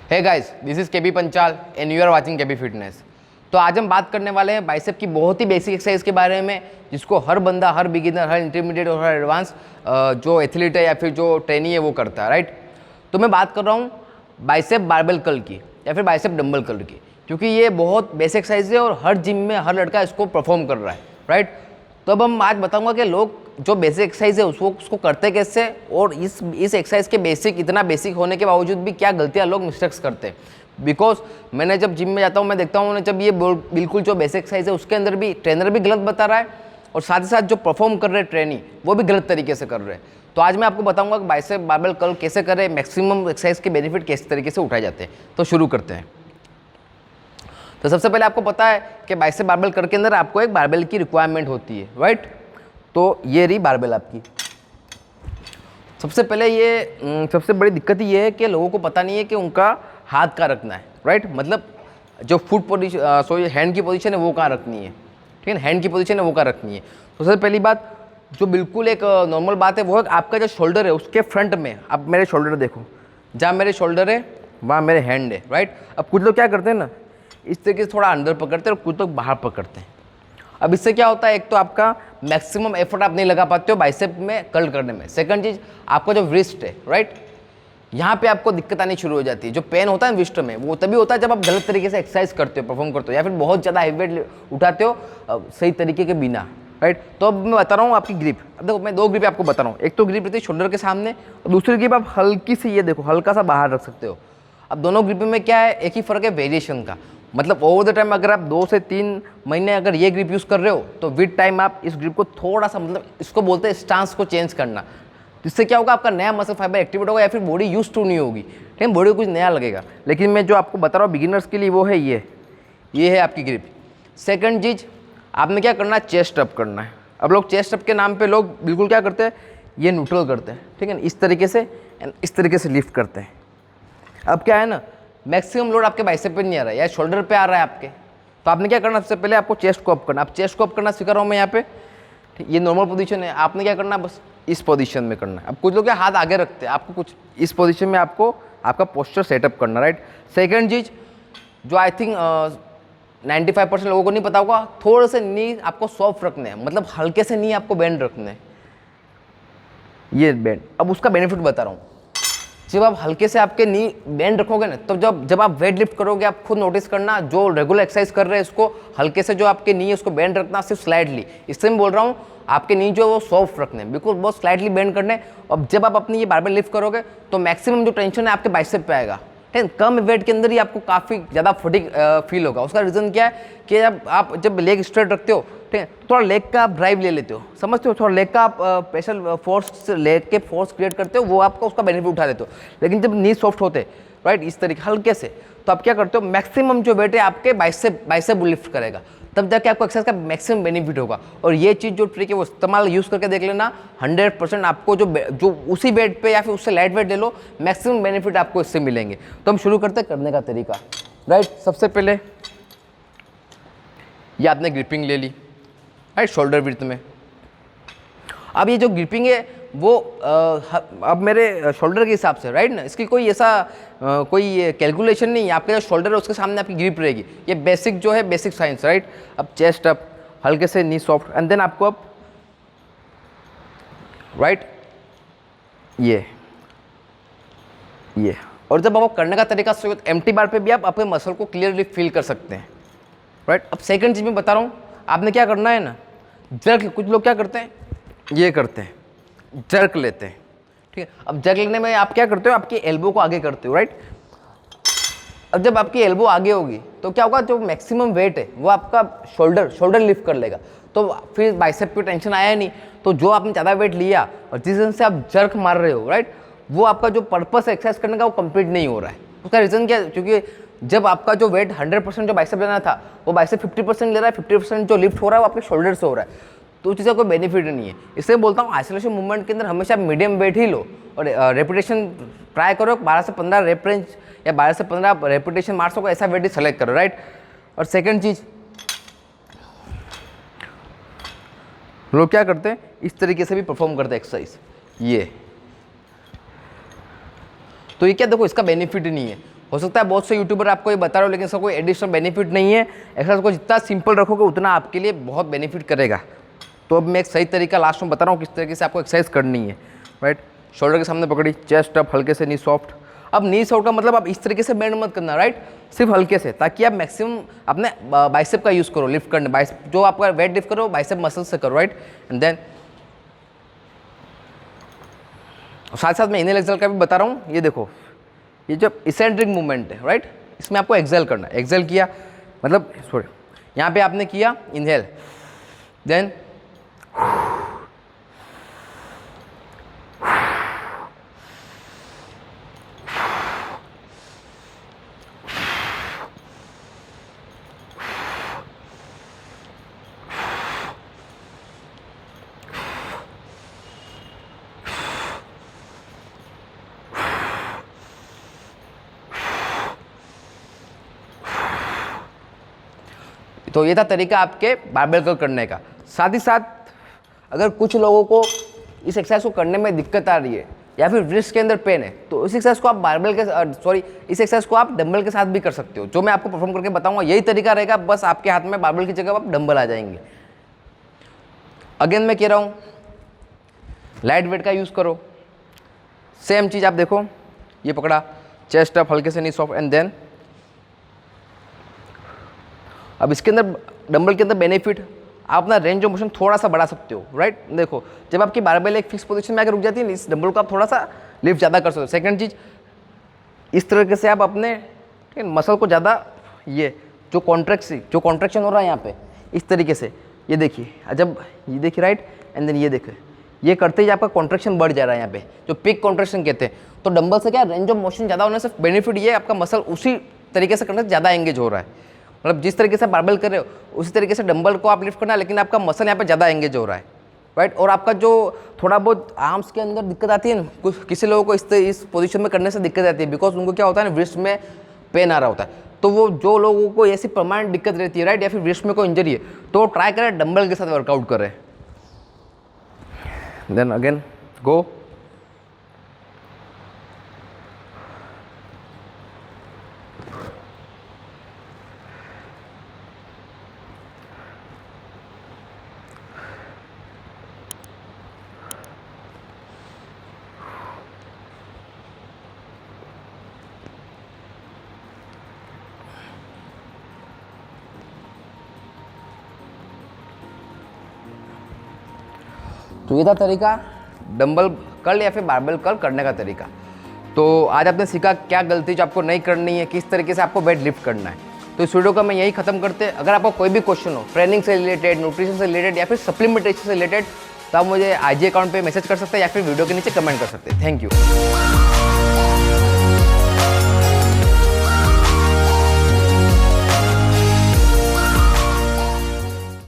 Hey guys, this is KB Panchal and you are watching KB fitness. तो आज हम बात करने वाले हैं बाइसेप की बहुत ही बेसिक एक्सरसाइज के बारे में, जिसको हर बंदा, हर बिगिनर, हर इंटरमीडिएट और हर एडवांस जो एथलीट है या फिर जो ट्रेनी है वो करता है, राइट। तो मैं बात कर रहा हूँ बाइसेप बारबेल कर्ल की या फिर बाइसेप डंबल कर्ल की, क्योंकि ये बहुत बेसिक एक्सरसाइज है और हर जिम में हर लड़का इसको परफॉर्म कर रहा है, राइट। तो अब हम आज बताऊंगा कि लोग जो बेसिक एक्सरसाइज है उसको करते कैसे, और इस एक्सरसाइज के इतना बेसिक होने के बावजूद भी क्या गलतियां लोग मिस्टेक्स करते हैं। बिकॉज मैंने जब जिम में जाता हूँ मैं देखता हूँ जब ये बिल्कुल जो बेसिक एक्सरसाइज है उसके अंदर भी ट्रेनर भी गलत बता रहा है और साथ ही साथ जो परफॉर्म कर रहे हैं ट्रेनी वो भी गलत तरीके से कर रहे हैं। तो आज मैं आपको बताऊंगा कि बाइसेप बारबेल कर्ल कैसे करें, मैक्सिमम एक्सरसाइज के बेनिफिट किस तरीके से उठाए जाते हैं। तो शुरू करते हैं। तो सबसे पहले आपको पता है कि बाइसेप बारबेल कर्ल के अंदर आपको एक बारबेल की रिक्वायरमेंट होती है, राइट। तो ये रही बारबेल आपकी। सबसे पहले ये सबसे बड़ी दिक्कत ये है कि लोगों को पता नहीं है कि उनका हाथ कहाँ रखना है, राइट। मतलब जो फुट पोजीशन हैंड की पोजीशन है वो कहाँ रखनी है, ठीक है। हैंड की पोजीशन है वो कहाँ रखनी है। तो सबसे पहली बात जो बिल्कुल एक नॉर्मल बात है वो है आपका जो शोल्डर है उसके फ्रंट में, अब मेरे शोल्डर देखो, जहाँ मेरे शोल्डर है वहाँ मेरे हैंड है, राइट। अब कुछ लोग क्या करते हैं ना, इस तरीके से थोड़ा अंदर पकड़ते हैं और कुछ लोग बाहर पकड़ते हैं। अब इससे क्या होता है, एक तो आपका मैक्सिमम एफर्ट आप नहीं लगा पाते हो बाइसेप में कर्ल करने में। सेकंड चीज़, आपका जो रिस्ट है, राइट, यहाँ पे आपको दिक्कत आनी शुरू हो जाती है। जो पेन होता है रिस्ट में वो तभी होता है जब आप गलत तरीके से एक्सरसाइज करते हो, परफॉर्म करते हो, या फिर बहुत ज़्यादा हैवी वेट उठाते हो सही तरीके के बिना, राइट। तो अब मैं बता रहा हूँ आपकी ग्रिप। अब देखो मैं दो ग्रिप आपको बता रहा हूँ। एक तो ग्रिप रहती है शोल्डर के सामने और दूसरी ग्रिप आप हल्की सी ये देखो हल्का सा बाहर रख सकते हो। अब दोनों ग्रिप में क्या है, एक ही फ़र्क है वेरिएशन का। मतलब ओवर द टाइम अगर आप 2 से 3 महीने अगर ये ग्रिप यूज़ कर रहे हो तो विद टाइम आप इस ग्रिप को थोड़ा सा, मतलब इसको बोलते हैं स्टांस को चेंज करना। इससे क्या होगा, आपका नया मसल फाइबर एक्टिवेट होगा या फिर बॉडी यूज टू नहीं होगी, ठीक है, बॉडी को कुछ नया लगेगा। लेकिन मैं जो आपको बता रहा हूँ बिगिनर्स के लिए वो है ये है आपकी ग्रिप। सेकंड चीज़, आपने क्या करना है, चेस्ट अप करना है। अब लोग चेस्ट अप के नाम पे लोग बिल्कुल क्या करते हैं, ये न्यूट्रल करते हैं, ठीक है ना, इस तरीके से लिफ्ट करते हैं। अब क्या है ना, मैक्सिमम लोड आपके बाइसेप पे नहीं आ रहा है या शोल्डर पे आ रहा है आपके, तो आपने क्या करना, सबसे पहले आपको चेस्ट को अप करना। आप चेस्ट को अप करना सिखा रहा हूँ मैं यहाँ पे, ये नॉर्मल पोजीशन है। आपने क्या करना, बस इस पोजीशन में करना है। अब कुछ लोग क्या हाथ आगे रखते हैं, आपको कुछ इस पोजीशन में आपको आपका पोस्चर सेटअप करना, राइट। सेकंड चीज़ जो आई थिंक 95% लोगों को नहीं पता होगा, थोड़े से नी आपको सॉफ्ट रखने हैं, मतलब हल्के से नी आपको बेंड रखने हैं, ये बेंड। अब उसका बेनिफिट बता रहा हूँ। जब आप हल्के से आपके नी बेंड रखोगे ना, तो जब आप वेट लिफ्ट करोगे आप खुद नोटिस करना, जो रेगुलर एक्सरसाइज कर रहे हैं इसको हल्के से जो आपके नी है उसको बेंड रखना, सिर्फ स्लाइडली। इससे मैं बोल रहा हूँ आपके नी जो है वो सॉफ्ट रखने, बिल्कुल बहुत स्लाइडली बेंड करने। और जब आप अपनी ये बारबेल लिफ्ट करोगे तो मैक्सिमम जो टेंशन है आपके बाइसेप पे आएगा, ठीक है। कम वेट के अंदर ही आपको काफ़ी ज़्यादा फटीग फील होगा। उसका रीज़न क्या है कि जब लेग स्ट्रेट रखते हो, ठीक है, थोड़ा लेग का आप ड्राइव ले लेते हो, समझते हो, थोड़ा लेग का आप स्पेशल फोर्स, लेग के फोर्स क्रिएट करते हो, वो आपका उसका बेनिफिट उठा लेते हो। लेकिन जब नी सॉफ्ट होते, राइट, इस तरीके हल्के से, तो आप क्या करते हो, मैक्सिमम जो वेट है आपके बाइसेप लिफ्ट करेगा, तब जाके आपको एक्सरसाइज का मैक्सिमम बेनिफिट होगा। और ये चीज़ जो ट्रिक है वो इस्तेमाल यूज़ करके देख लेना, 100% आपको जो उसी वेट पे या फिर उससे लाइट वेट ले लो, मैक्सिमम बेनिफिट आपको इससे मिलेंगे। तो हम शुरू करते हैं करने का तरीका, राइट। सबसे पहले ये आपने ग्रिपिंग ले ली, राइट, शोल्डर विड्थ में। अब ये जो ग्रिपिंग है वो अब मेरे शोल्डर के हिसाब से, राइट ना, इसकी कोई ऐसा कोई कैलकुलेशन नहीं है। आपका जो शोल्डर है उसके सामने आपकी ग्रिप रहेगी, ये बेसिक जो है बेसिक साइंस, राइट। अब चेस्ट अप, हल्के से नी सॉफ्ट, एंड देन आपको अब राइट ये और जब आपको करने का तरीका एम्प्टी बार पे भी आप अपने मसल को क्लियरली फील कर सकते हैं, राइट। अब सेकंड चीज़ मैं बता रहा हूँ, आपने क्या करना है ना, जर्क। कुछ लोग क्या करते हैं, ये करते हैं, जर्क लेते हैं, ठीक है। अब जर्क लेने में आप क्या करते हो, आपकी एल्बो को आगे करते हो, राइट। अब जब आपकी एल्बो आगे होगी तो क्या होगा, जो मैक्सिमम वेट है वो आपका शोल्डर लिफ्ट कर लेगा, तो फिर बाइसेप पे टेंशन आया नहीं। तो जो आपने ज़्यादा वेट लिया और जिस दिन से आप जर्क मार रहे हो, राइट, वो आपका जो पर्पस है एक्सरसाइज करने का वो कंप्लीट नहीं हो रहा है। उसका रीज़न क्या है, क्योंकि जब आपका जो वेट 100% जो बाइसेप लेना था वो बाइसेप 50% ले रहा है, 50% जो लिफ्ट हो रहा है वो आपके शोल्डर से हो रहा है, तो उस चीज़ का कोई बेनिफिट नहीं है। इसलिए बोलता हूँ आइसोलेशन मूवमेंट के अंदर हमेशा मीडियम वेट ही लो और रेपिटेशन ट्राई करो, 12 से 15 रेप रेंज या 12 से 15 रेपिटेशन मार सको ऐसा वेट ही सेलेक्ट करो, राइट। और सेकंड चीज़, लोग क्या करते हैं, इस तरीके से भी परफॉर्म करते हैं एक्सरसाइज, ये तो ये क्या देखो, इसका बेनिफिट नहीं है। हो सकता है बहुत से यूट्यूबर आपको ये बता रहे हो, लेकिन इसका कोई एडिशनल बेनिफिट नहीं है। एक्सरसाइज को जितना सिंपल रखोगे उतना आपके लिए बहुत बेनिफिट करेगा। तो अब मैं एक सही तरीका लास्ट में बता रहा हूँ किस तरीके से आपको एक्सरसाइज करनी है, राइट। शोल्डर के सामने पकड़ी, चेस्ट अप, हल्के से नी सॉफ्ट। अब नी सॉफ्ट का मतलब आप इस तरीके से बेंड मत करना, राइट, सिर्फ हल्के से, ताकि आप मैक्सिमम अपने बाइसेप का यूज़ करो लिफ्ट करने। बाइसेप जो आपका वेट लिफ्ट करो बाइसेप मसल से करो, राइट। एंड देन साथ साथ मैं इनहेल एक्सेल का भी बता रहा हूँ। ये देखो, ये जो इसेंट्रिक मूवमेंट है, राइट, इसमें आपको एक्सेल करना है। एक्सेल किया मतलब सॉरी, यहाँ पे आपने किया इनहेल, देन तो ये था तरीका आपके बारबेल कर्ल करने का। साथ ही साथ अगर कुछ लोगों को इस एक्सरसाइज को करने में दिक्कत आ रही है या फिर रिस्ट के अंदर पेन है, तो इस एक्सरसाइज को आप बारबेल के इस एक्सरसाइज को आप डंबल के साथ भी कर सकते हो। जो मैं आपको परफॉर्म करके बताऊंगा यही तरीका रहेगा, बस आपके हाथ में बारबेल की जगह आप डंबल आ जाएंगे। अगेन मैं कह रहा हूँ लाइट वेट का यूज़ करो। सेम चीज़ आप देखो, ये पकड़ा, चेस्ट अप, हल्के से नी सॉफ्ट, एंड देन अब इसके अंदर डंबल के अंदर बेनिफिट, आप अपना रेंज ऑफ मोशन थोड़ा सा बढ़ा सकते हो, राइट। देखो जब आपकी बारबेल एक फिक्स पोजीशन में आकर रुक जाती है, इस डंबल को आप थोड़ा सा लिफ्ट ज़्यादा कर सकते हो। सेकंड चीज़, इस तरीके से आप अपने मसल को ज़्यादा, ये जो कॉन्ट्रैक्शन हो रहा है यहाँ पे, इस तरीके से ये देखिए, जब ये देखिए, राइट, एंड देन ये देखिए, ये करते ही आपका कॉन्ट्रैक्शन बढ़ जा रहा है यहाँ पे, जो पिक कॉन्ट्रैक्शन कहते हैं। तो डंबल से क्या रेंज ऑफ मोशन ज़्यादा होने से बेनिफिट ये, आपका मसल उसी तरीके से करने से ज़्यादा एंगेज हो रहा है। मतलब जिस तरीके से बारबेल कर रहे हो उसी तरीके से डंबल को आप लिफ्ट करना, लेकिन आपका मसल यहाँ पे ज़्यादा एंगेज हो रहा है, राइट। और आपका जो थोड़ा बहुत आर्म्स के अंदर दिक्कत आती है ना, कुछ किसी लोगों को इस पोजीशन में करने से दिक्कत आती है, बिकॉज उनको क्या होता है ना, रिस्ट में पेन आ रहा होता है। तो वो जो लोगों को ऐसी परमानेंट दिक्कत रहती है, राइट, या फिर रिस्ट में कोई इंजरी है, तो ट्राई करें डंबल के साथ वर्कआउट करें। देन अगेन गो, तो ये था तरीका डंबल कर्ल या फिर बारबेल कर्ल करने का तरीका। तो आज आपने सीखा क्या गलती जो आपको नहीं करनी है, किस तरीके से आपको वेट लिफ्ट करना है। तो इस वीडियो का मैं यही खत्म करते हैं। अगर आपको कोई भी क्वेश्चन हो ट्रेनिंग से रिलेटेड, न्यूट्रिशन से रिलेटेड या फिर सप्लीमेंटेशन से रिलेटेड, तो आप मुझे IG अकाउंट पे मैसेज कर सकते हैं या फिर वीडियो के नीचे कमेंट कर सकते हैं। Thank you.